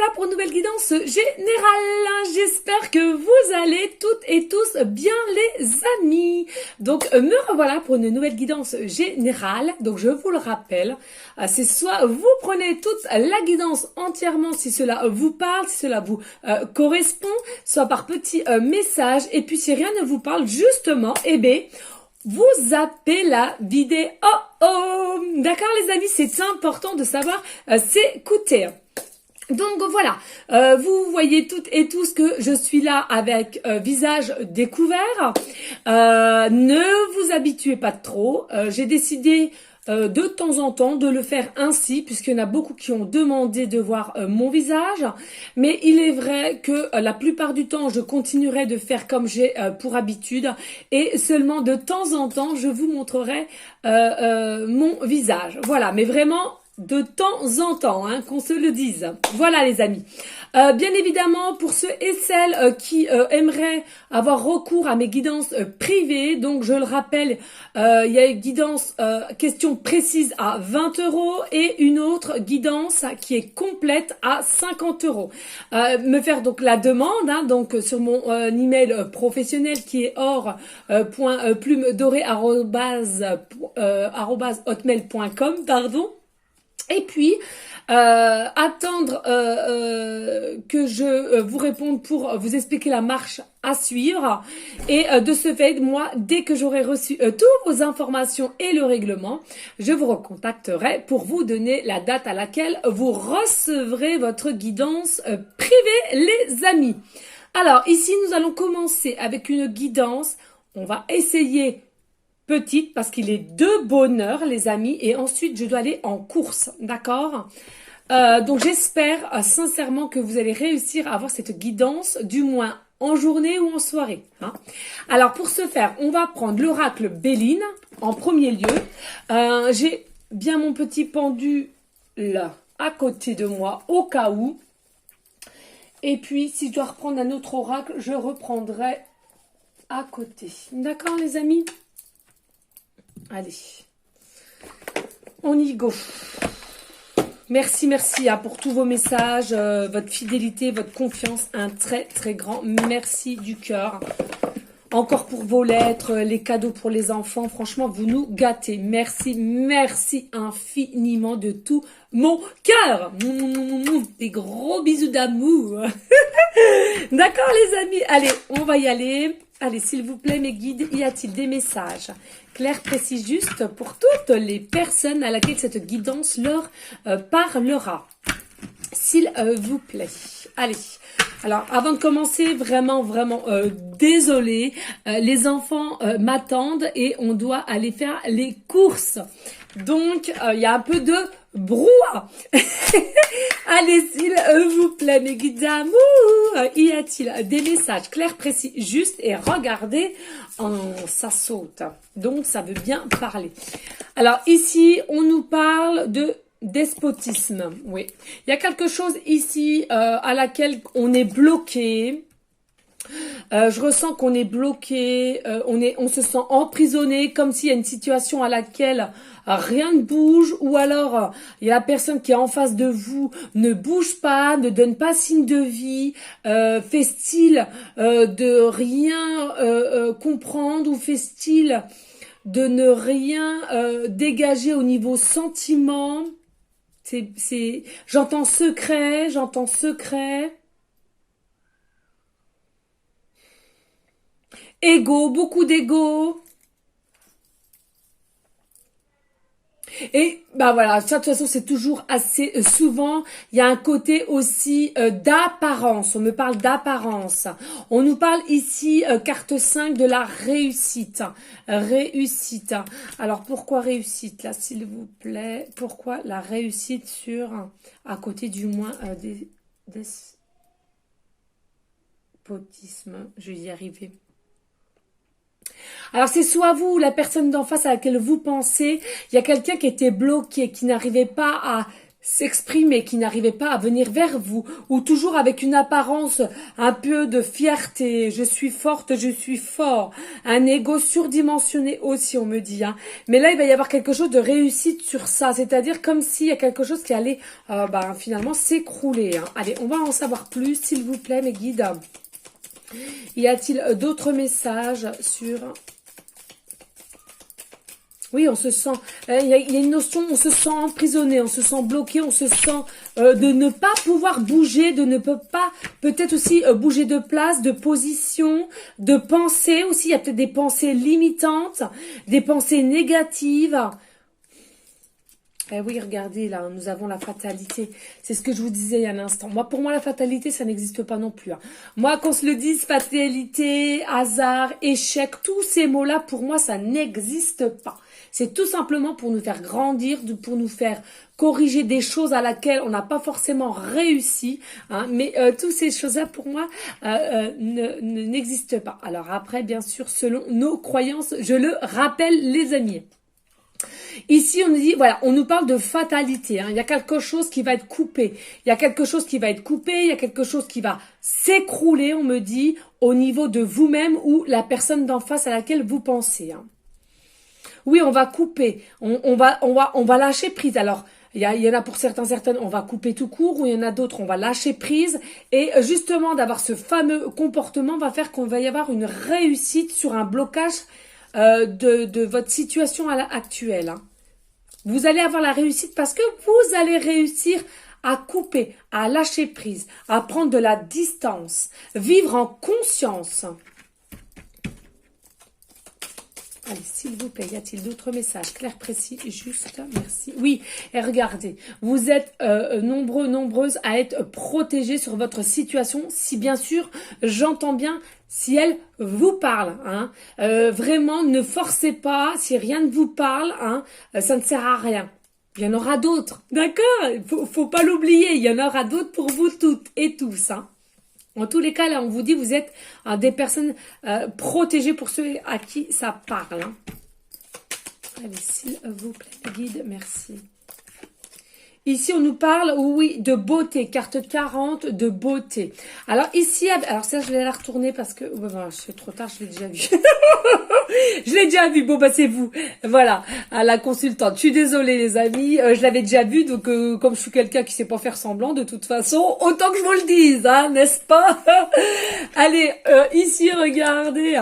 voilà pour une nouvelle guidance générale. J'espère que vous allez toutes et tous bien les amis. Donc me revoilà pour une nouvelle guidance générale. Donc je vous le rappelle, c'est soit vous prenez toute la guidance entièrement si cela vous parle, si cela vous correspond, soit par petits messages. Et puis si rien ne vous parle justement, eh bien vous zappez la vidéo. Oh, d'accord les amis, c'est important de savoir s'écouter. Donc voilà, vous voyez toutes et tous que je suis là avec visage découvert. Ne vous habituez pas trop. J'ai décidé de temps en temps de le faire ainsi, puisqu'il y en a beaucoup qui ont demandé de voir mon visage. Mais il est vrai que la plupart du temps, je continuerai de faire comme j'ai pour habitude. Et seulement de temps en temps, je vous montrerai mon visage. Voilà, mais vraiment de temps en temps, hein, qu'on se le dise. Voilà les amis. Bien évidemment, pour ceux et celles qui aimeraient avoir recours à mes guidances privées, donc je le rappelle, il y a une guidance question précise à 20 € et une autre guidance qui est complète à 50 €. Me faire donc la demande, hein, donc sur mon email professionnel qui est or.plumedorée@hotmail.com, pardon. Et puis, attendre que je vous réponde pour vous expliquer la marche à suivre. Et de ce fait, moi, dès que j'aurai reçu toutes vos informations et le règlement, je vous recontacterai pour vous donner la date à laquelle vous recevrez votre guidance privée, les amis. Alors, ici, nous allons commencer avec une guidance. On va essayer petite parce qu'il est de bonne heure les amis, et ensuite je dois aller en course, d'accord. Donc j'espère sincèrement que vous allez réussir à avoir cette guidance, du moins en journée ou en soirée, hein. Alors pour ce faire, on va prendre l'oracle Béline en premier lieu. J'ai bien mon petit pendule là à côté de moi au cas où, et puis si je dois reprendre un autre oracle, je reprendrai à côté, d'accord les amis. Allez, on y go. Merci hein, pour tous vos messages, votre fidélité, votre confiance. Un très très grand merci du cœur. Encore pour vos lettres, les cadeaux pour les enfants. Franchement, vous nous gâtez. Merci infiniment de tout mon cœur. Des gros bisous d'amour. D'accord les amis, allez, on va y aller. Allez, s'il vous plaît, mes guides, y a-t-il des messages clairs, précis, justes pour toutes les personnes à laquelle cette guidance leur parlera? S'il vous plaît. Allez. Alors, avant de commencer, vraiment, désolée. Les enfants m'attendent et on doit aller faire les courses. Donc, il y a un peu de brouhaha. Allez, s'il vous plaît, mes guides d'amour, y a-t-il des messages clairs, précis, justes? Et regardez, ça saute. Donc, ça veut bien parler. Alors, ici, on nous parle de despotisme. Oui, il y a quelque chose ici à laquelle on est bloqué. Je ressens qu'on est bloqué, on se sent emprisonné, comme s'il y a une situation à laquelle rien ne bouge, ou alors il y a la personne qui est en face de vous ne bouge pas, ne donne pas signe de vie, fait style de rien comprendre, ou fait style de ne rien dégager au niveau sentiment. J'entends secret. Ego, beaucoup d'ego. Et bah voilà, ça de toute façon c'est toujours assez souvent, il y a un côté aussi d'apparence, on me parle d'apparence. On nous parle ici, carte 5 de la réussite. Réussite. Alors pourquoi réussite là, s'il vous plaît? Pourquoi la réussite à côté du moins despotisme? Je vais y arriver. Alors c'est soit vous ou la personne d'en face à laquelle vous pensez, il y a quelqu'un qui était bloqué, qui n'arrivait pas à s'exprimer, qui n'arrivait pas à venir vers vous, ou toujours avec une apparence un peu de fierté, je suis forte, je suis fort, un ego surdimensionné aussi, on me dit, hein. Mais là, il va y avoir quelque chose de réussite sur ça, c'est-à-dire comme s'il y a quelque chose qui allait finalement s'écrouler, hein. Allez, on va en savoir plus, s'il vous plaît, mes guides. Y a-t-il d'autres messages sur... Oui, on se sent, il y a une notion, on se sent emprisonné, on se sent bloqué, on se sent de ne pas pouvoir bouger, de ne pas peut-être aussi bouger de place, de position, de pensée aussi. Il y a peut-être des pensées limitantes, des pensées négatives. Eh oui, regardez, là, nous avons la fatalité. C'est ce que je vous disais il y a un instant. Moi, pour moi, la fatalité, ça n'existe pas non plus, hein. Moi, qu'on se le dise, fatalité, hasard, échec, tous ces mots-là, pour moi, ça n'existe pas. C'est tout simplement pour nous faire grandir, pour nous faire corriger des choses à laquelle on n'a pas forcément réussi, hein, mais toutes ces choses-là, pour moi, n'existent pas. Alors après, bien sûr, selon nos croyances, je le rappelle, les amis. Ici, on nous dit, voilà, on nous parle de fatalité, hein. Il y a quelque chose qui va être coupé. Il y a quelque chose qui va être coupé, il y a quelque chose qui va s'écrouler, on me dit, au niveau de vous-même ou la personne d'en face à laquelle vous pensez, hein. Oui, on va couper, on va lâcher prise. Alors, il y en a pour certaines, on va couper tout court, ou il y en a d'autres, on va lâcher prise. Et justement, d'avoir ce fameux comportement va faire qu'on va y avoir une réussite sur un blocage de votre situation actuelle, hein. Vous allez avoir la réussite parce que vous allez réussir à couper, à lâcher prise, à prendre de la distance, vivre en conscience. Allez, s'il vous plaît, y a-t-il d'autres messages clairs, précis, juste? Merci. Oui, et regardez, vous êtes nombreuses à être protégés sur votre situation, si bien sûr, j'entends bien, si elle vous parle, hein. Vraiment, ne forcez pas, si rien ne vous parle, hein, ça ne sert à rien. Il y en aura d'autres, d'accord? Faut pas l'oublier, il y en aura d'autres pour vous toutes et tous, hein. En tous les cas, là, on vous dit, vous êtes des personnes protégées pour ceux à qui ça parle, hein. Allez, s'il vous plaît, guide, merci. Ici, on nous parle, oui, de beauté, carte 40, de beauté. Alors ici, alors ça, je vais la retourner parce que, c'est trop tard, je l'ai déjà vu. Je l'ai déjà vu, bon, bah c'est vous. Voilà, à la consultante. Je suis désolée, les amis, je l'avais déjà vu, donc comme je suis quelqu'un qui sait pas faire semblant, de toute façon, autant que je vous le dise, hein, n'est-ce pas? Allez, ici, regardez,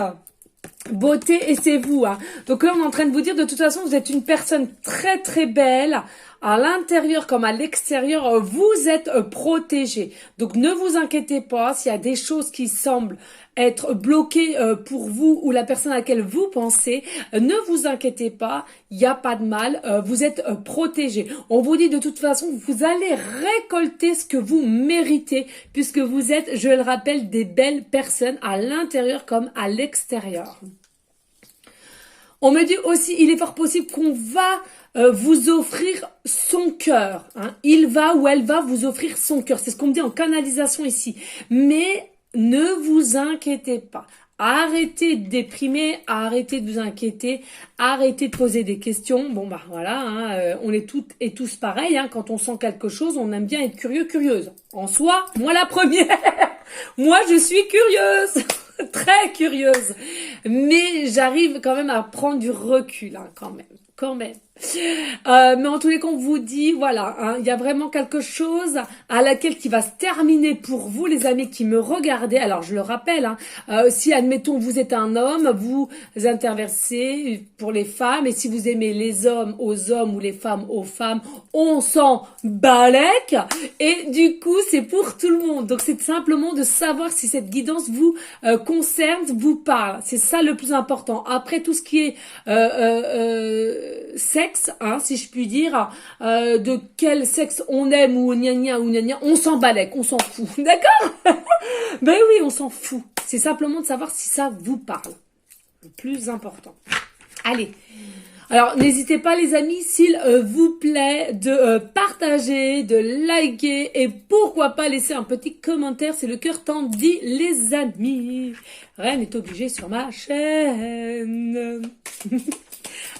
beauté, et c'est vous, hein. Donc là, on est en train de vous dire, de toute façon, vous êtes une personne très, très belle. À l'intérieur comme à l'extérieur, vous êtes protégé. Donc ne vous inquiétez pas s'il y a des choses qui semblent être bloquées pour vous ou la personne à laquelle vous pensez. Ne vous inquiétez pas, il n'y a pas de mal, vous êtes protégé. On vous dit de toute façon, vous allez récolter ce que vous méritez puisque vous êtes, je le rappelle, des belles personnes à l'intérieur comme à l'extérieur. On me dit aussi, il est fort possible qu'on va vous offrir son cœur, hein. Il va ou elle va vous offrir son cœur. C'est ce qu'on me dit en canalisation ici. Mais ne vous inquiétez pas. Arrêtez de déprimer, arrêtez de vous inquiéter, arrêtez de poser des questions. Bon bah voilà, hein, on est toutes et tous pareils, hein. Quand on sent quelque chose, on aime bien être curieux, curieuse. En soi, moi la première. Moi je suis curieuse. Très curieuse. Mais j'arrive quand même à prendre du recul, hein, quand même. Mais en tous les cas, on vous dit, voilà, hein, il y a vraiment quelque chose à laquelle qui va se terminer pour vous, les amis qui me regardez. Alors, je le rappelle, hein, si, admettons, vous êtes un homme, vous interversez pour les femmes, et si vous aimez les hommes aux hommes ou les femmes aux femmes, on s'en balèque. Et du coup, c'est pour tout le monde. Donc, c'est simplement de savoir si cette guidance vous concerne, vous parle. C'est ça le plus important. Après, tout ce qui est sexe, hein, si je puis dire, de quel sexe on aime ou gna gna, on s'en balèque, on s'en fout, d'accord? Ben oui, on s'en fout. C'est simplement de savoir si ça vous parle. Le plus important. Allez. Alors, n'hésitez pas, les amis, s'il vous plaît, de partager, de liker et pourquoi pas laisser un petit commentaire. C'est le cœur t'en dit, les amis. Rien n'est obligé sur ma chaîne.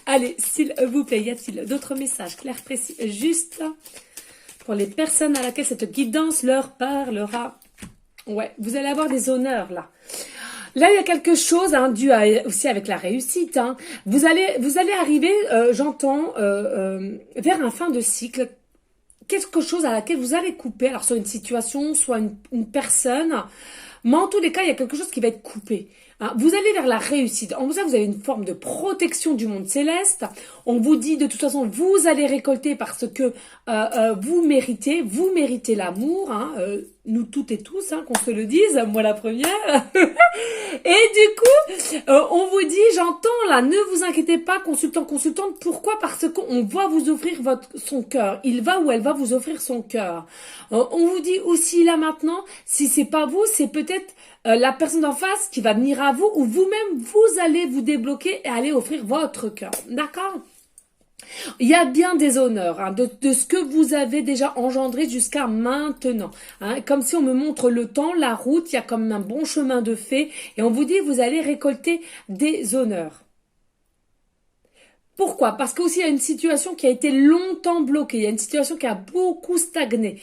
Allez, s'il vous plaît, y a-t-il d'autres messages clairs, précis, juste? pour les personnes à laquelle cette guidance leur parlera. Ouais, vous allez avoir des honneurs là. Là, il y a quelque chose dû aussi avec la réussite. Vous allez arriver, j'entends, vers un fin de cycle. Quelque chose à laquelle vous allez couper. Alors, soit une situation, soit une personne. Mais en tous les cas, il y a quelque chose qui va être coupé. Vous allez vers la réussite. En vous avez une forme de protection du monde céleste. On vous dit de toute façon, vous allez récolter parce que vous méritez l'amour. Nous toutes et tous, qu'on se le dise, moi la première. Et du coup, on vous dit, j'entends là, ne vous inquiétez pas, consultant, consultante. Pourquoi? Parce qu'on va vous offrir son cœur. Il va ou elle va vous offrir son cœur. On vous dit aussi là maintenant, si c'est pas vous, c'est peut-être la personne d'en face qui va venir à vous ou vous-même, vous allez vous débloquer et aller offrir votre cœur. D'accord? Il y a bien des honneurs de ce que vous avez déjà engendré jusqu'à maintenant. Comme si on me montre le temps, la route, il y a comme un bon chemin de fait et on vous dit vous allez récolter des honneurs. Pourquoi? Parce qu'aussi il y a une situation qui a été longtemps bloquée, il y a une situation qui a beaucoup stagné.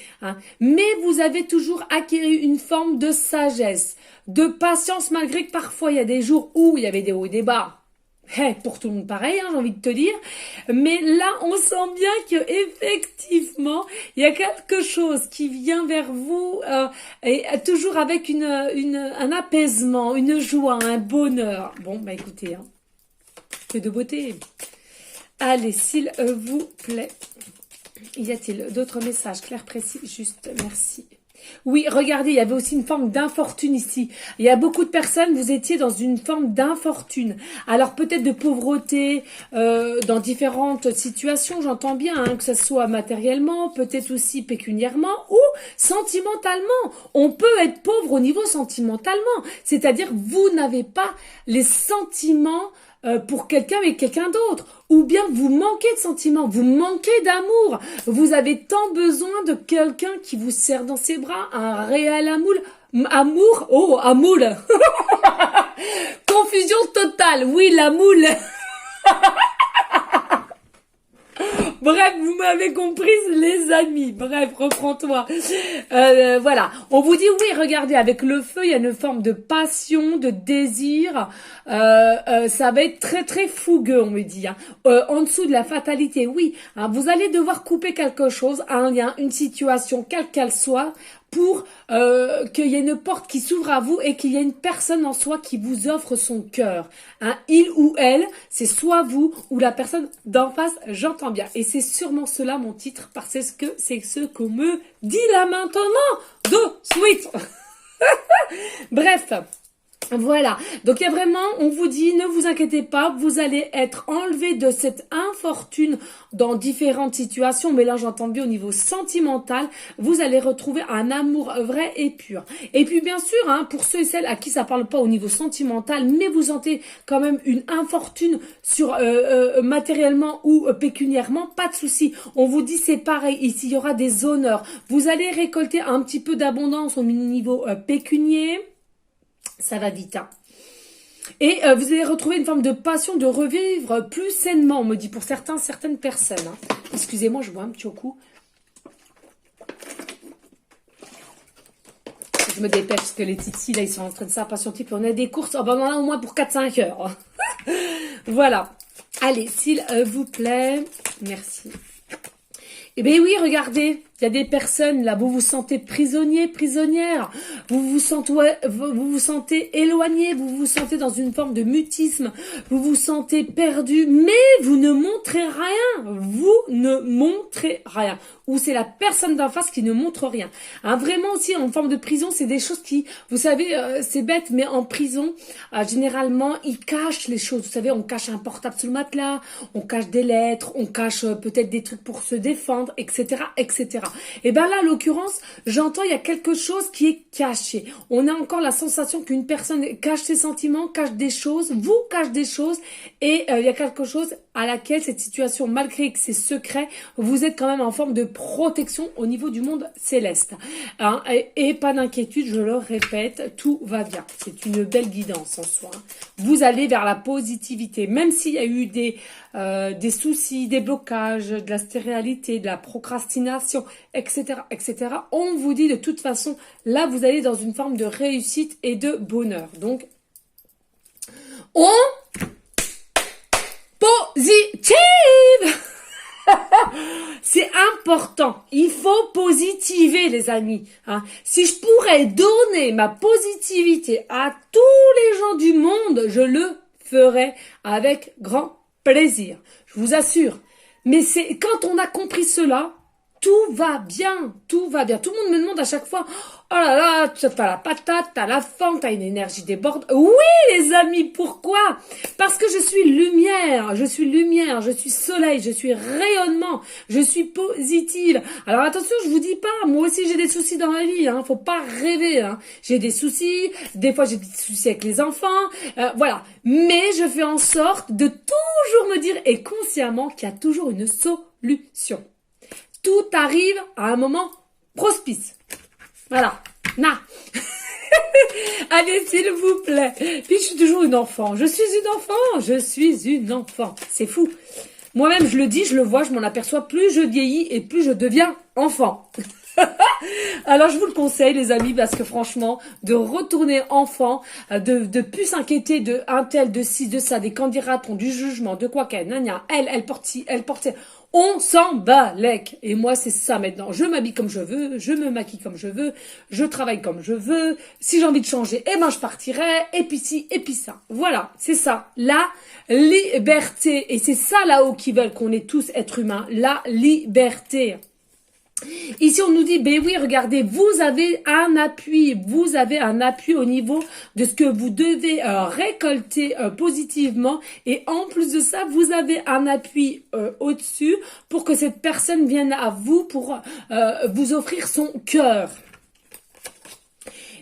Mais vous avez toujours acquis une forme de sagesse, de patience malgré que parfois il y a des jours où il y avait des hauts et des bas. Pour tout le monde pareil, j'ai envie de te dire. Mais là, on sent bien que effectivement, il y a quelque chose qui vient vers vous et toujours avec un apaisement, une joie, un bonheur. Bon, bah écoutez, que de beauté. Allez, s'il vous plaît. Y a-t-il d'autres messages clairs, précis? Juste, merci. Oui, regardez, il y avait aussi une forme d'infortune ici. Il y a beaucoup de personnes, vous étiez dans une forme d'infortune. Alors peut-être de pauvreté dans différentes situations, j'entends bien, que ce soit matériellement, peut-être aussi pécuniairement ou sentimentalement. On peut être pauvre au niveau sentimentalement, c'est-à-dire vous n'avez pas les sentiments pour quelqu'un mais quelqu'un d'autre. Ou bien vous manquez de sentiments, vous manquez d'amour. Vous avez tant besoin de quelqu'un qui vous serre dans ses bras, un réel amour. Oh, amour. Confusion totale. Oui, la moule. Bref, vous m'avez comprise, les amis. Bref, reprends-toi. Voilà. On vous dit, oui, regardez, avec le feu, il y a une forme de passion, de désir. Ça va être très, très fougueux, on me dit. En dessous de la fatalité, oui. Vous allez devoir couper quelque chose, un lien, une situation, quelle qu'elle soit, pour qu'il y ait une porte qui s'ouvre à vous et qu'il y ait une personne en soi qui vous offre son cœur. Il ou elle, c'est soit vous ou la personne d'en face, j'entends bien. Et c'est sûrement cela mon titre, parce que c'est ce qu'on me dit là maintenant, de suite. Bref. Voilà, donc il y a vraiment, on vous dit, ne vous inquiétez pas, vous allez être enlevé de cette infortune dans différentes situations, mais là j'entends bien au niveau sentimental, vous allez retrouver un amour vrai et pur. Et puis bien sûr, pour ceux et celles à qui ça parle pas au niveau sentimental, mais vous sentez quand même une infortune sur matériellement ou pécuniairement, pas de souci. On vous dit c'est pareil, ici il y aura des honneurs, vous allez récolter un petit peu d'abondance au niveau pécunier. Ça va vite. Et vous allez retrouver une forme de passion de revivre plus sainement, on me dit, pour certaines personnes. Excusez-moi, je bois un petit coup. Je me dépêche parce que les titis, là, ils sont en train de s'impatienter. Puis on a des courses, on en a au moins pour 4-5 heures. Voilà. Allez, s'il vous plaît. Merci. Eh bien oui, regardez, il y a des personnes là, vous vous sentez prisonnier, prisonnière, vous vous sentez éloigné, vous vous sentez dans une forme de mutisme, vous vous sentez perdu, mais vous ne montrez rien, ou c'est la personne d'en face qui ne montre rien. Vraiment aussi en forme de prison, c'est des choses qui, vous savez, c'est bête, mais en prison, généralement, ils cachent les choses. Vous savez, on cache un portable sous le matelas, on cache des lettres, on cache peut-être des trucs pour se défendre, etc., etc. Et ben là, en l'occurrence, j'entends il y a quelque chose qui est caché. On a encore la sensation qu'une personne cache ses sentiments, cache des choses, vous cache des choses, et il y a quelque chose à laquelle cette situation, malgré que c'est secret, vous êtes quand même en forme de protection au niveau du monde céleste. Hein, et pas d'inquiétude, je le répète, tout va bien. C'est une belle guidance en soi. Vous allez vers la positivité, même s'il y a eu des soucis, des blocages, de la stéréalité, de la procrastination, etc., etc. On vous dit de toute façon, là, vous allez dans une forme de réussite et de bonheur. Donc, on positive. C'est important. Il faut positiver, les amis. Hein. Si je pourrais donner ma positivité à tous les gens du monde, je le ferais avec grand plaisir. Je vous assure. Mais c'est quand on a compris cela, tout va bien, tout va bien. Tout le monde me demande à chaque fois, oh là là, t'as la patate, t'as la forme, t'as une énergie débordante. Oui, les amis, pourquoi? Parce que je suis lumière, je suis soleil, je suis rayonnement, je suis positive. Alors attention, je vous dis pas, moi aussi j'ai des soucis dans ma vie, hein, faut pas rêver, hein. J'ai des soucis, des fois j'ai des soucis avec les enfants, voilà. Mais je fais en sorte de toujours me dire, et consciemment, qu'il y a toujours une solution. Tout arrive à un moment propice. Voilà. Na. Allez, s'il vous plaît. Puis je suis toujours une enfant. Je suis une enfant. C'est fou. Moi-même, je le dis, je le vois, je m'en aperçois. Plus je vieillis et plus je deviens enfant. Alors, je vous le conseille, les amis, parce que franchement, de retourner enfant, de plus s'inquiéter de un tel, de ci, de ça, des candidats, du jugement, de quoi qu'elle, nania, elle porte ci, elle porte ça. On s'en balèque. Et moi, c'est ça maintenant. Je m'habille comme je veux, je me maquille comme je veux, je travaille comme je veux. Si j'ai envie de changer, eh ben, je partirai. Et puis ci, et puis ça. Voilà, c'est ça. La liberté. Et c'est ça là-haut qui veulent qu'on est tous êtres humains. La liberté. Ici, on nous dit, ben oui, regardez, vous avez un appui au niveau de ce que vous devez récolter positivement. Et en plus de ça, vous avez un appui au-dessus pour que cette personne vienne à vous pour vous offrir son cœur.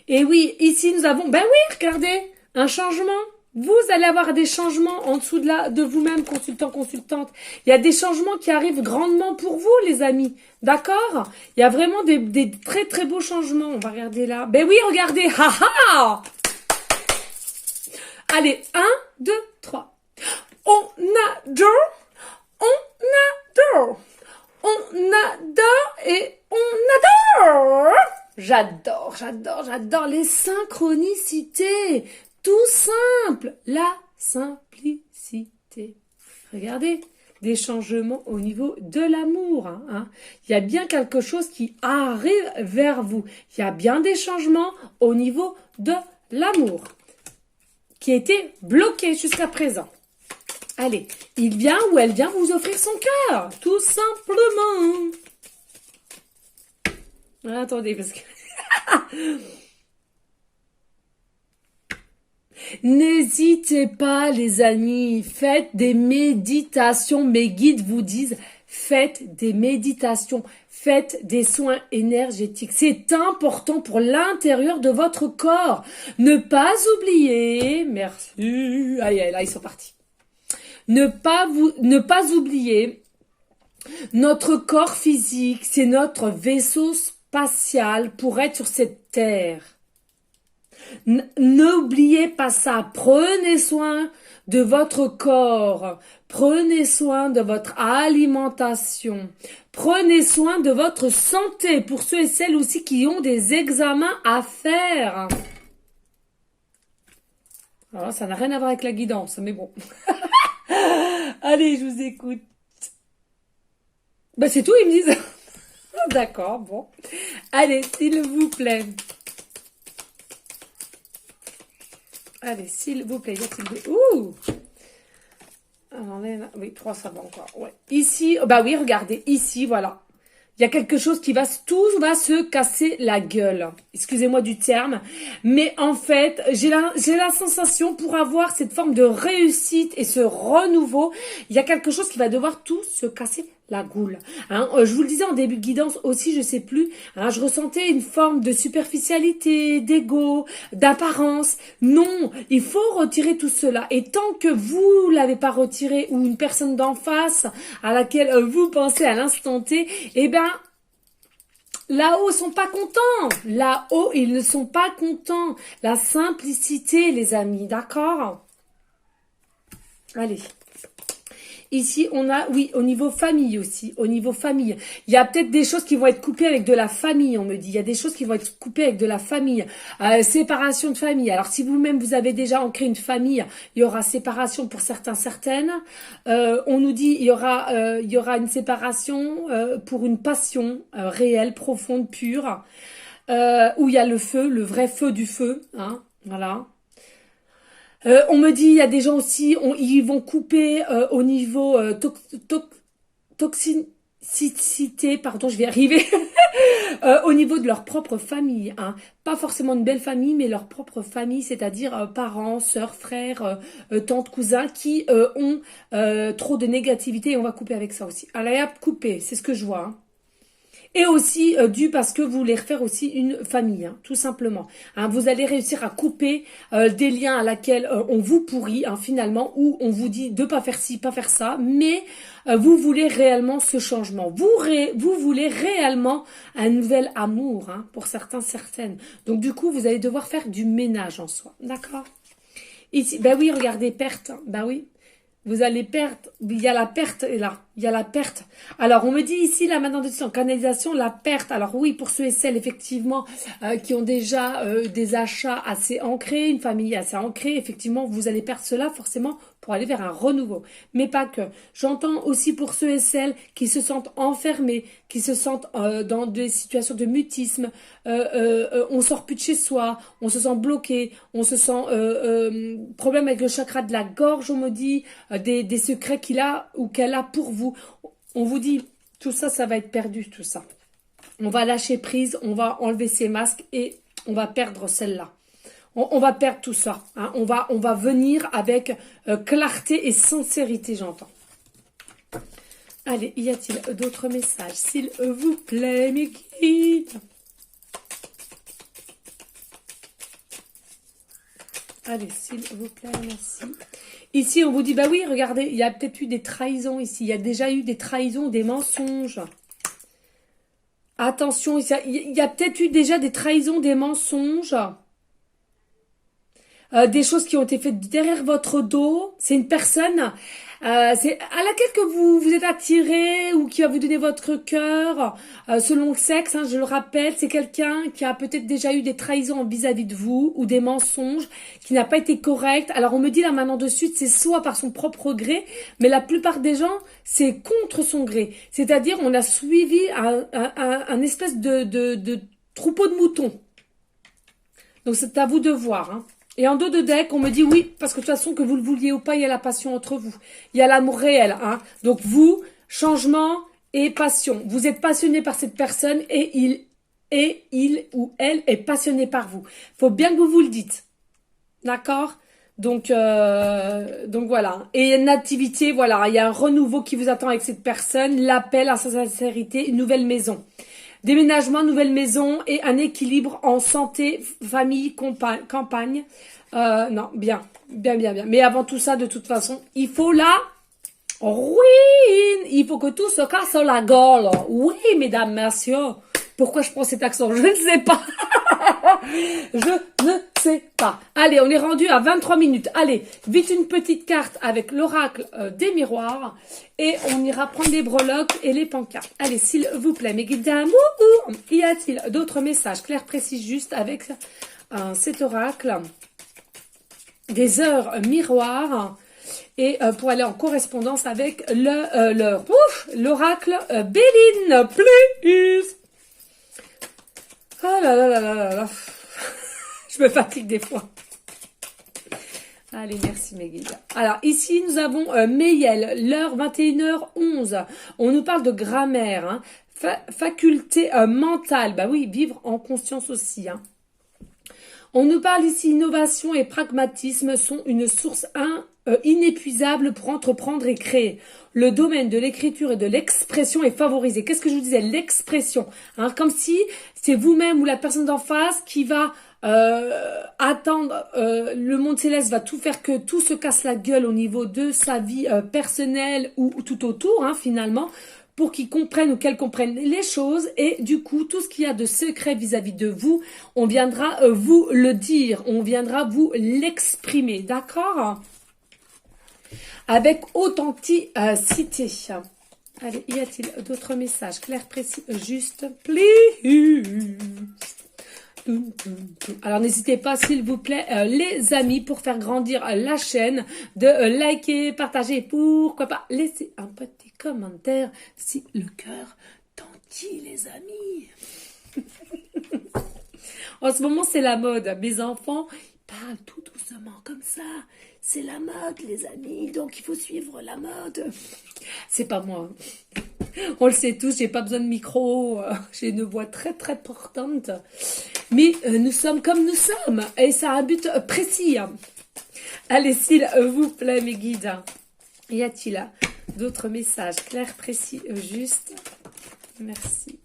Et oui, ici, nous avons, ben oui, regardez, un changement. Vous allez avoir des changements en dessous de vous-même, consultant, consultante. Il y a des changements qui arrivent grandement pour vous, les amis. D'accord? Il y a vraiment des très, très beaux changements. On va regarder là. Ben oui, regardez. Ha ha! Allez, 1, 2, 3. On adore. On adore. On adore et on adore. J'adore les synchronicités. Tout simple, la simplicité. Regardez, des changements au niveau de l'amour. Hein. Il y a bien quelque chose qui arrive vers vous. Il y a bien des changements au niveau de l'amour qui était bloqué jusqu'à présent. Allez, il vient ou elle vient vous offrir son cœur, tout simplement. Attendez, parce que... N'hésitez pas, les amis, faites des méditations. Mes guides vous disent, faites des méditations, faites des soins énergétiques. C'est important pour l'intérieur de votre corps. Ne pas oublier, merci, aïe, là, ils sont partis. Ne pas oublier, notre corps physique, c'est notre vaisseau spatial pour être sur cette terre. N'oubliez pas ça. Prenez soin de votre corps. Prenez soin de votre alimentation. Prenez soin de votre santé pour ceux et celles aussi qui ont des examens à faire. Alors, ça n'a rien à voir avec la guidance, mais bon. Allez, je vous écoute. Ben, c'est tout, ils me disent. D'accord, bon. Allez, s'il vous plaît. Allez, s'il vous plaît, ouh! Alors, oui, 3, ça va encore. Ouais. Ici, bah oui, regardez, ici, voilà. Il y a quelque chose tout va se casser la gueule. Excusez-moi du terme. Mais en fait, j'ai la sensation pour avoir cette forme de réussite et ce renouveau, il y a quelque chose qui va devoir tout se casser La goule. Hein, je vous le disais en début de guidance aussi, je sais plus. Hein, je ressentais une forme de superficialité, d'ego, d'apparence. Non, il faut retirer tout cela. Et tant que vous l'avez pas retiré ou une personne d'en face à laquelle vous pensez à l'instant T, eh ben là-haut, ils sont pas contents. Là-haut, ils ne sont pas contents. La simplicité, les amis, d'accord? Allez. Ici, on a, oui, au niveau famille aussi, au niveau famille. Il y a peut-être des choses qui vont être coupées avec de la famille, on me dit. Il y a des choses qui vont être coupées avec de la famille. Séparation de famille. Alors, si vous-même, vous avez déjà ancré une famille, il y aura séparation pour certains, certaines. On nous dit, il y aura une séparation pour une passion réelle, profonde, pure, où il y a le feu, le vrai feu du feu, hein, voilà. On me dit, il y a des gens aussi, ils vont couper au niveau toxicité, pardon, je vais y arriver, au niveau de leur propre famille. Hein. Pas forcément une belle famille, mais leur propre famille, c'est-à-dire parents, sœurs, frères, tantes, cousins, qui ont trop de négativité, et on va couper avec ça aussi. Allez, hop, couper, c'est ce que je vois. Hein. Et aussi dû parce que vous voulez refaire aussi une famille, hein, tout simplement. Hein, vous allez réussir à couper des liens à laquelle on vous pourrit, hein, finalement, où on vous dit de pas faire ci, pas faire ça, mais vous voulez réellement ce changement. Vous voulez réellement un nouvel amour, hein, pour certains, certaines. Donc du coup, vous allez devoir faire du ménage en soi, d'accord? Ici, ben oui, regardez, perte, hein, ben oui. Vous allez perdre, il y a la perte là, il y a la perte. Alors on me dit ici là maintenant de en canalisation la perte. Alors oui pour ceux et celles effectivement qui ont déjà des achats assez ancrés, une famille assez ancrée, effectivement vous allez perdre cela forcément pour aller vers un renouveau. Mais pas que. J'entends aussi pour ceux et celles qui se sentent enfermés, qui se sentent dans des situations de mutisme, on sort plus de chez soi, on se sent bloqué, on se sent problème avec le chakra de la gorge, on me dit des secrets qu'il a ou qu'elle a pour vous. On vous dit tout ça, ça va être perdu, tout ça. On va lâcher prise, on va enlever ces masques et on va perdre celle-là. On va perdre tout ça. Hein. On va venir avec clarté et sincérité, j'entends. Allez, y a-t-il d'autres messages? S'il vous plaît, mes guides. Allez, s'il vous plaît, merci. Ici, on vous dit, bah oui, regardez, il y a peut-être eu des trahisons ici. Il y a déjà eu des trahisons, des mensonges. Attention, il y a peut-être eu déjà des trahisons, des mensonges. Des choses qui ont été faites derrière votre dos. C'est une personne c'est à laquelle que vous êtes attiré ou qui va vous donner votre cœur selon le sexe, hein, je le rappelle, c'est quelqu'un qui a peut-être déjà eu des trahisons vis-à-vis de vous ou des mensonges, qui n'a pas été correct. Alors on me dit là maintenant de suite, c'est soit par son propre gré, mais la plupart des gens, c'est contre son gré. C'est-à-dire on a suivi un espèce de troupeau de moutons. Donc c'est à vous de voir, hein. Et en dos de deck, on me dit oui, parce que de toute façon, que vous le vouliez ou pas, il y a la passion entre vous. Il y a l'amour réel. Hein. Donc vous, changement et passion. Vous êtes passionné par cette personne et il ou elle est passionné par vous. Faut bien que vous le dites. D'accord ? Donc voilà. Et une activité, voilà. Il y a un renouveau qui vous attend avec cette personne. L'appel à sa sincérité, une nouvelle maison. Déménagement, nouvelle maison et un équilibre en santé, famille, campagne. Non, bien. Mais avant tout ça, de toute façon, il faut il faut que tout se casse la gueule. Oui, mesdames, messieurs. Pourquoi je prends cet accent? Je ne sais pas. Je ne sais pas. Allez, on est rendu à 23 minutes. Allez, vite une petite carte avec l'oracle des miroirs. Et on ira prendre les breloques et les pancartes. Allez, s'il vous plaît, mes guides d'amour, y a-t-il d'autres messages clairs, précis, juste avec cet oracle des heures miroirs et pour aller en correspondance avec l'oracle Béline, please. Oh là là là là là là. Je me fatigue des fois. Allez, merci mes guides. Alors, ici, nous avons Mayel, l'heure 21h11. On nous parle de grammaire, hein. Faculté mentale. Bah oui, vivre en conscience aussi, hein. On nous parle ici, innovation et pragmatisme sont une source inépuisable pour entreprendre et créer. Le domaine de l'écriture et de l'expression est favorisé. Qu'est-ce que je vous disais? L'expression. Hein, comme si c'est vous-même ou la personne d'en face qui va attendre, le monde céleste va tout faire que tout se casse la gueule au niveau de sa vie personnelle ou tout autour, hein, finalement, pour qu'ils comprennent ou qu'elles comprennent les choses. Et du coup, tout ce qu'il y a de secret vis-à-vis de vous, on viendra vous le dire, on viendra vous l'exprimer, d'accord? Avec authenticité. Allez, y a-t-il d'autres messages clairs, précis, juste, please? Alors n'hésitez pas s'il vous plaît les amis, pour faire grandir la chaîne, de liker, partager, pourquoi pas laisser un petit commentaire si le cœur t'en dit, les amis. En ce moment c'est la mode, mes enfants ils parlent tout doucement comme ça, c'est la mode les amis, donc il faut suivre la mode. C'est pas moi. On le sait tous, j'ai pas besoin de micro, j'ai une voix très très portante. Mais nous sommes comme nous sommes, et ça a un but précis. Allez, s'il vous plaît, mes guides, y a-t-il d'autres messages clairs, précis, justes? Merci.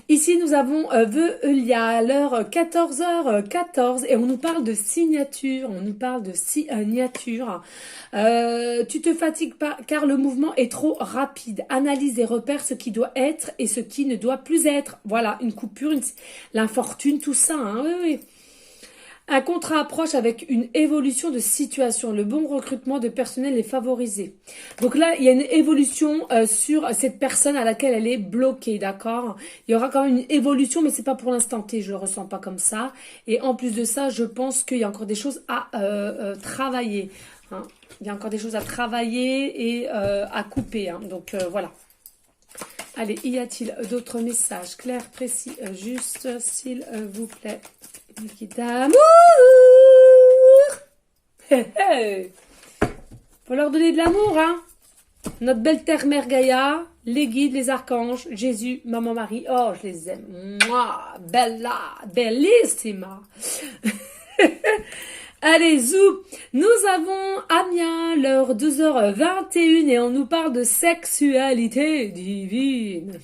Ici, nous avons Veulia à l'heure 14h14 et on nous parle de signature. On nous parle de signature. Tu te fatigues pas car le mouvement est trop rapide. Analyse et repère ce qui doit être et ce qui ne doit plus être. Voilà, une coupure, l'infortune, tout ça. Hein, oui, oui. Un contrat approche avec une évolution de situation. Le bon recrutement de personnel est favorisé. Donc là, il y a une évolution sur cette personne à laquelle elle est bloquée, d'accord? Il y aura quand même une évolution, mais c'est pas pour l'instant T, je le ressens pas comme ça. Et en plus de ça, je pense qu'il y a encore des choses à travailler. Hein. Il y a encore des choses à travailler et à couper. Hein. Donc voilà. Allez, y a-t-il d'autres messages clairs, précis, justes, s'il vous plaît? D'amour. Hey, hey. Faut leur donner de l'amour, hein. Notre belle terre mère Gaïa, les guides, les archanges, Jésus, Maman Marie. Oh, je les aime. Mouah, bella, bellissima. Allez, zou. Nous avons Amiens, l'heure 12h21 et on nous parle de sexualité divine.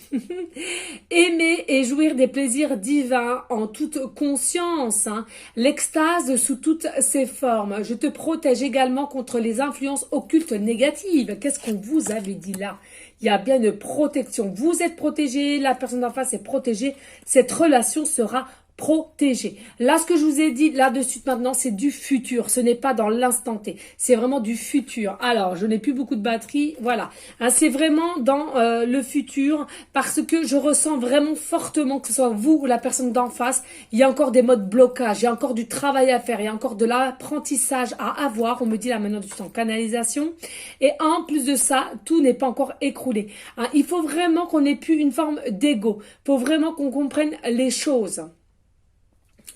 Aimer et jouir des plaisirs divins en toute conscience. Hein. L'extase sous toutes ses formes. Je te protège également contre les influences occultes négatives. Qu'est-ce qu'on vous avait dit là? Il y a bien une protection. Vous êtes protégé, la personne en face est protégée. Cette relation sera protégé. Là, ce que je vous ai dit là-dessus maintenant, c'est du futur. Ce n'est pas dans l'instant T. C'est vraiment du futur. Alors, je n'ai plus beaucoup de batterie. Voilà. Hein, c'est vraiment dans le futur parce que je ressens vraiment fortement que ce soit vous ou la personne d'en face, il y a encore des modes blocage. Il y a encore du travail à faire. Il y a encore de l'apprentissage à avoir. On me dit là maintenant du temps canalisation. Et en plus de ça, tout n'est pas encore écroulé. Hein, il faut vraiment qu'on ait plus une forme d'ego. Il faut vraiment qu'on comprenne les choses.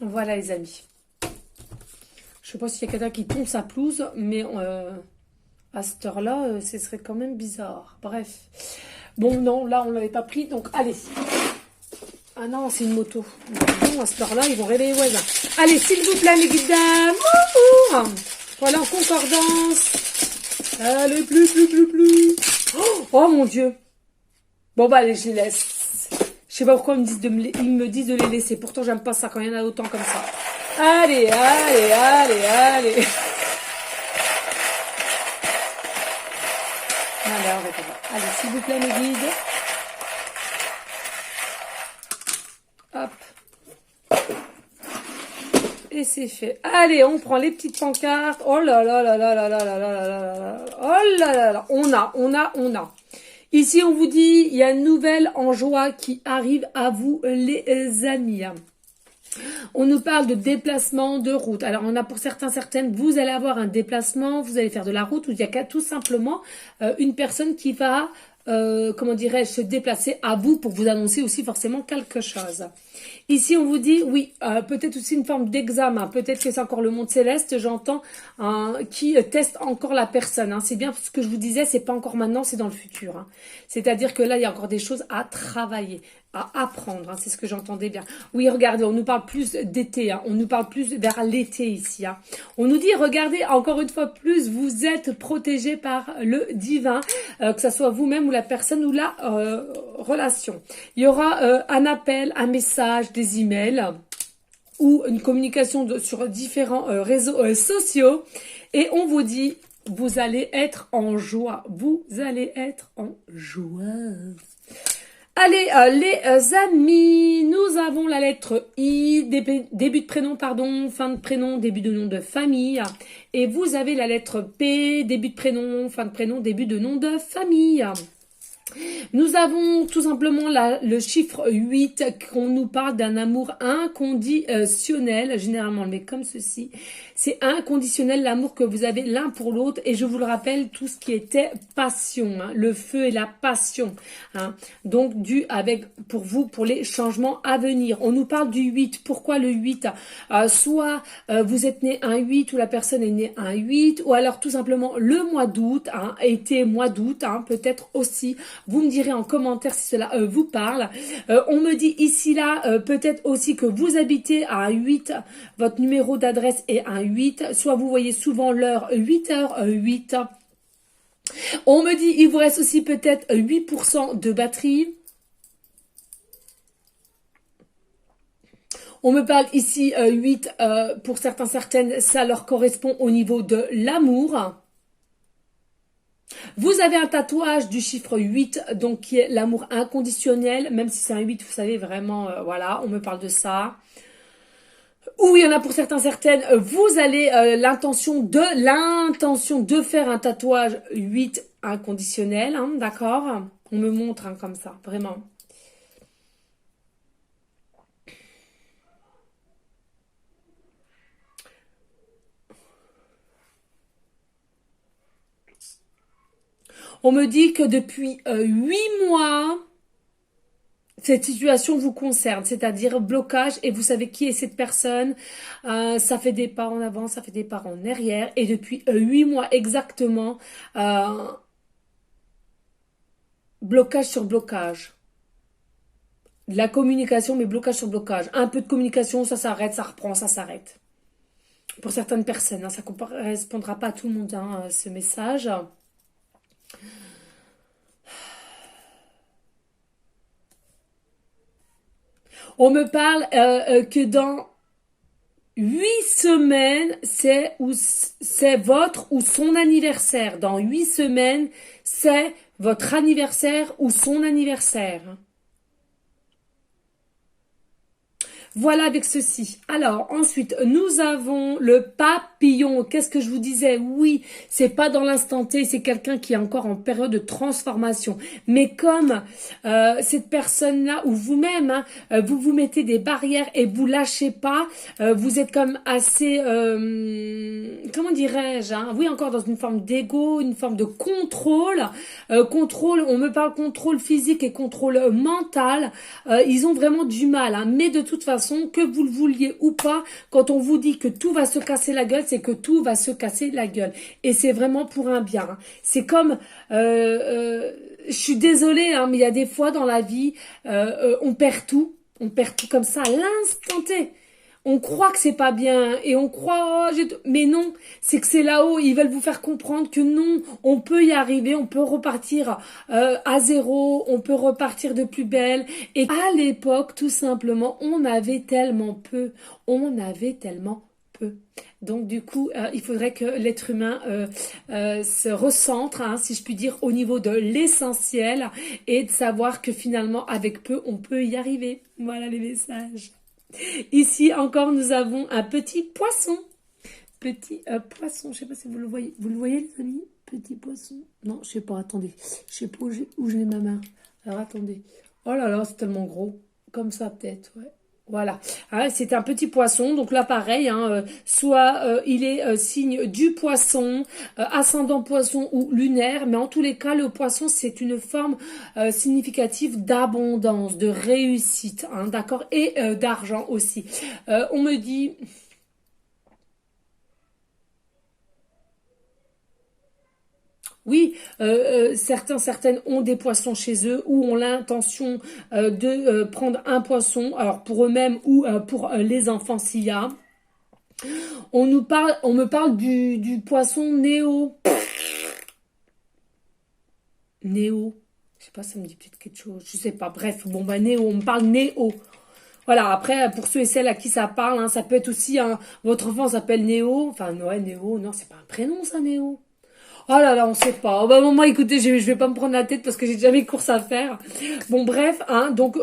Voilà les amis. Je sais pas s'il y a quelqu'un qui tombe sa pelouse, mais à cette heure-là, ce serait quand même bizarre. Bref. Bon, non, là, on l'avait pas pris, donc allez. Ah non, c'est une moto. Bon, à cette heure-là, ils vont réveiller les voisins. Allez, s'il vous plaît, mes guides dames. Voilà, en concordance. Allez, plus. Oh mon Dieu. Bon, bah, allez, je les laisse. Je sais pas pourquoi ils me disent de les laisser. Pourtant, j'aime pas ça quand il y en a autant comme ça. Allez. Alors, allez, s'il vous plaît, mes guides. Hop. Et c'est fait. Allez, on prend les petites pancartes. Oh là là là là là là là là là là là. Oh là là là. On a. Ici, on vous dit, il y a une nouvelle en joie qui arrive à vous, les amis. On nous parle de déplacement de route. Alors, on a pour certaines, vous allez avoir un déplacement, vous allez faire de la route, ou il y a tout simplement une personne qui va, comment dirais-je, se déplacer à vous pour vous annoncer aussi forcément quelque chose. Ici, on vous dit, oui, peut-être aussi une forme d'examen. Peut-être que c'est encore le monde céleste, j'entends, qui teste encore la personne. Hein. C'est bien ce que je vous disais, c'est pas encore maintenant, c'est dans le futur. Hein. C'est-à-dire que là, il y a encore des choses à travailler. à apprendre, hein, c'est ce que j'entendais bien. Oui, regardez, on nous parle plus d'été, hein, on nous parle plus vers l'été ici. Hein. On nous dit, regardez, encore une fois plus, vous êtes protégé par le divin, que ce soit vous-même ou la personne ou la relation. Il y aura un appel, un message, des emails ou une communication sur différents réseaux sociaux et on vous dit, vous allez être en joie, vous allez être en joie. Allez, les amis, nous avons la lettre I, début de prénom, pardon, fin de prénom, début de nom de famille. Et vous avez la lettre P, début de prénom, fin de prénom, début de nom de famille. Nous avons tout simplement le chiffre 8 qu'on nous parle d'un amour inconditionnel. Généralement, on le met comme ceci. C'est inconditionnel l'amour que vous avez l'un pour l'autre. Et je vous le rappelle, tout ce qui était passion, hein, le feu et la passion. Hein, donc, pour vous, pour les changements à venir. On nous parle du 8. Pourquoi le 8 Soit vous êtes né un 8 ou la personne est née un 8. Ou alors tout simplement le mois d'août, hein, été mois d'août, hein, peut-être aussi. Vous me direz en commentaire si cela vous parle. On me dit ici là, peut-être aussi que vous habitez à un 8, votre numéro d'adresse est un 8, soit vous voyez souvent l'heure 8h08. On me dit il vous reste aussi peut-être 8% de batterie. On me parle ici 8, pour certains, certaines, ça leur correspond au niveau de l'amour. Vous avez un tatouage du chiffre 8, donc qui est l'amour inconditionnel, même si c'est un 8, vous savez, vraiment, voilà, on me parle de ça. Ou il y en a pour certains, certaines, vous avez l'intention de faire un tatouage 8 inconditionnel, hein, d'accord? On me montre hein, comme ça, vraiment. On me dit que depuis 8 mois, cette situation vous concerne, c'est-à-dire blocage, et vous savez qui est cette personne. Ça fait des pas en avant, ça fait des pas en arrière, et depuis 8 mois exactement, blocage sur blocage. De la communication, mais blocage sur blocage. Un peu de communication, ça s'arrête, ça reprend, ça s'arrête. Pour certaines personnes, hein, ça ne correspondra pas à tout le monde, hein, ce message. On me parle que dans 8 semaines, c'est votre ou son anniversaire. Dans 8 semaines, c'est votre anniversaire ou son anniversaire. Voilà avec ceci. Alors, ensuite, nous avons le papillon. Qu'est-ce que je vous disais? Oui, c'est pas dans l'instant T, c'est quelqu'un qui est encore en période de transformation. Mais comme cette personne-là, ou vous-même, hein, vous vous mettez des barrières et vous lâchez pas, vous êtes comme assez, comment dirais-je, hein, oui, encore dans une forme d'ego, une forme de contrôle. Contrôle, on me parle contrôle physique et contrôle mental. Ils ont vraiment du mal, hein, mais de toute façon, que vous le vouliez ou pas, quand on vous dit que tout va se casser la gueule, c'est que tout va se casser la gueule. Et c'est vraiment pour un bien. Hein. C'est comme, je suis désolée, hein, mais il y a des fois dans la vie, on perd tout. On perd tout comme ça à l'instant T. On croit que c'est pas bien et on croit, mais non, c'est que c'est là-haut. Ils veulent vous faire comprendre que non, on peut y arriver, on peut repartir à zéro, on peut repartir de plus belle. Et à l'époque, tout simplement, on avait tellement peu, Donc du coup, il faudrait que l'être humain se recentre, hein, si je puis dire, au niveau de l'essentiel et de savoir que finalement, avec peu, on peut y arriver. Voilà les messages. Ici encore, nous avons un petit poisson. Petit poisson, je sais pas si vous le voyez. Vous le voyez, les amis? Petit poisson. Non, je sais pas, attendez. Je sais pas où j'ai ma main. Alors, attendez. Oh là là, c'est tellement gros. Comme ça, peut-être, ouais. Voilà, ah, c'est un petit poisson, donc là pareil, hein, soit il est signe du poisson, ascendant poisson ou lunaire, mais en tous les cas le poisson c'est une forme significative d'abondance, de réussite, hein, d'accord, et d'argent aussi. On me dit... Oui, certaines ont des poissons chez eux ou ont l'intention de prendre un poisson, alors pour eux-mêmes ou pour les enfants s'il y a. On me parle du poisson Néo. Néo. Je sais pas, ça me dit peut-être quelque chose. Je sais pas. Bref, bon bah Néo, on me parle Néo. Voilà, après, pour ceux et celles à qui ça parle, hein, ça peut être aussi votre enfant s'appelle Néo. Enfin, ouais, Néo, non, c'est pas un prénom ça, Néo. Oh là là, on sait pas. Oh bah maman, écoutez, je vais pas me prendre la tête parce que j'ai déjà mes courses à faire. Bon bref, hein, donc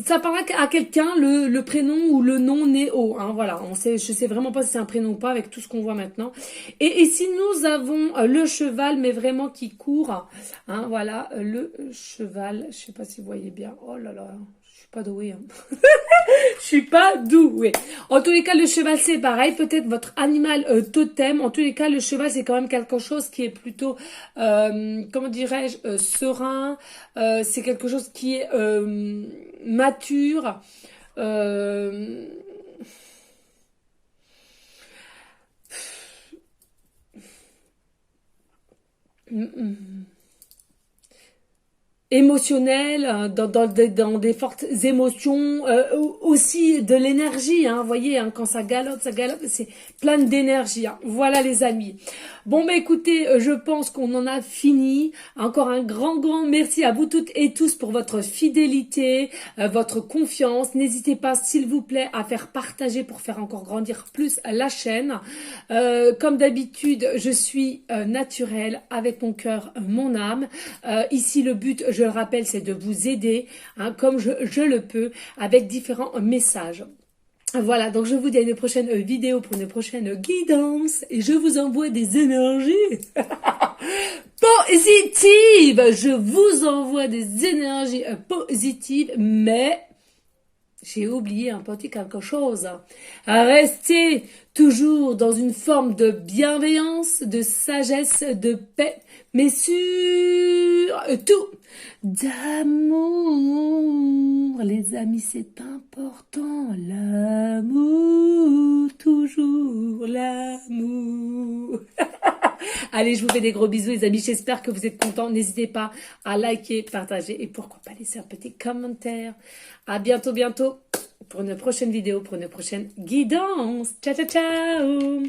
ça parle à quelqu'un le prénom ou le nom Néo, hein, voilà. Je sais vraiment pas si c'est un prénom ou pas avec tout ce qu'on voit maintenant. Et ici nous avons le cheval, mais vraiment qui court, hein, voilà, le cheval. Je sais pas si vous voyez bien. Oh là là, je suis pas douée. Hein. Je suis pas douée. En tous les cas, le cheval, c'est pareil. Peut-être votre animal totem. En tous les cas, le cheval, c'est quand même quelque chose qui est plutôt, comment dirais-je, serein. C'est quelque chose qui est mature. Euh, émotionnel, dans des fortes émotions, aussi de l'énergie, hein, vous voyez, hein, quand ça galope, c'est plein d'énergie. Hein. Voilà les amis. Bon bah écoutez, je pense qu'on en a fini. Encore un grand merci à vous toutes et tous pour votre fidélité, votre confiance. N'hésitez pas, s'il vous plaît, à faire partager pour faire encore grandir plus la chaîne. Comme d'habitude, je suis naturelle, avec mon cœur, mon âme. Ici, le but, je le rappelle, c'est de vous aider, hein, comme je le peux, avec différents messages. Voilà, donc je vous dis à une prochaine vidéo pour une prochaine guidance et je vous envoie des énergies positives. Je vous envoie des énergies positives, mais j'ai oublié un petit quelque chose. Restez toujours dans une forme de bienveillance, de sagesse, de paix, mais surtout d'amour. Les amis, c'est important. L'amour, toujours l'amour. Allez, je vous fais des gros bisous les amis, j'espère que vous êtes contents. N'hésitez pas à liker, partager et pourquoi pas laisser un petit commentaire. À bientôt pour une prochaine vidéo, pour une prochaine guidance. Ciao, ciao, ciao.